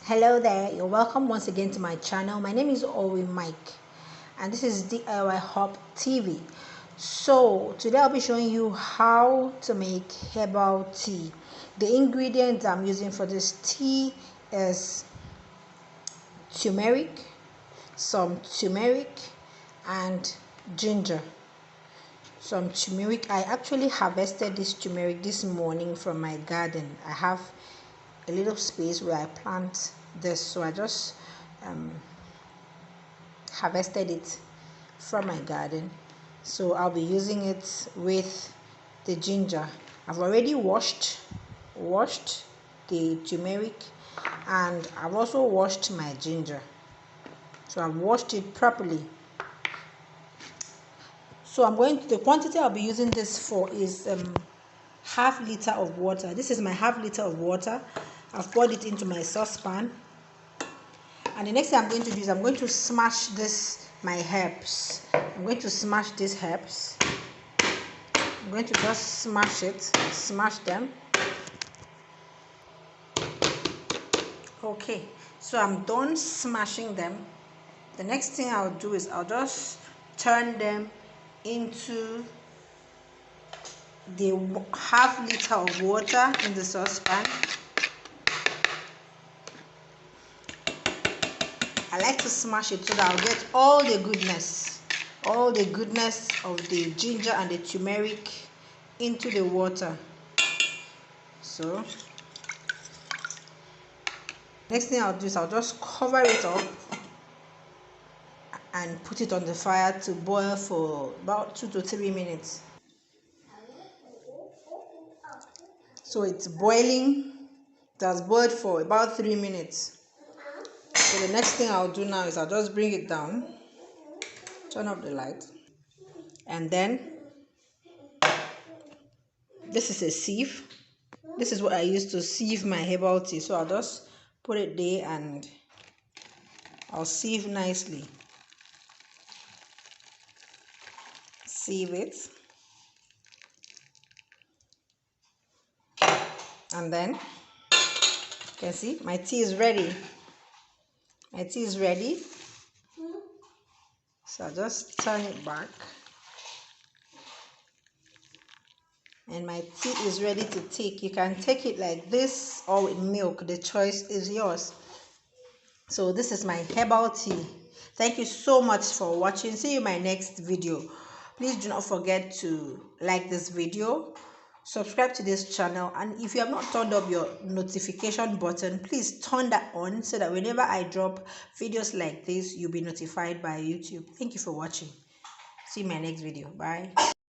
Hello there, you're welcome once again to my channel. My name is Owen Mike and this is DIY Hub TV. So today I'll be showing you how to make herbal tea. The ingredients I'm using for this tea is turmeric, some turmeric and ginger. Some turmeric. I actually harvested this turmeric this morning from my garden. I have a little space where I plant this, so I just harvested it from my garden. So I'll be using it with the ginger. I've already washed the turmeric and I've also washed my ginger, so I've washed it properly. So the quantity I'll be using this for is half liter of water. This is my half liter of water. I've poured it into my saucepan, and the next thing I'm going to do is I'm going to smash my herbs. I'm going to smash these herbs. I'm going to just smash them. Okay, so I'm done smashing them. The next thing I'll do is I'll just turn them into the half liter of water in the saucepan. I like to smash it so that I'll get all the goodness of the ginger and the turmeric into the water. So next thing I'll do is I'll just cover it up and put it on the fire to boil for about 2 to 3 minutes. So it's boiling. It has boiled for about 3 minutes. So the next thing I'll do now is I'll just bring it down, turn off the light, and then this is a sieve. This is what I use to sieve my herbal tea. So I'll just put it there and I'll sieve nicely. Sieve it. And then you can see my tea is ready. My tea is ready. So I'll just turn it back. And my tea is ready to take. You can take it like this or with milk. The choice is yours. So this is my herbal tea. Thank you so much for watching. See you in my next video. Please do not forget to like this video, subscribe to this channel, and if you have not turned up your notification button, please turn that on so that whenever I drop videos like this, you'll be notified by YouTube. Thank you for watching. See you in my next video. Bye.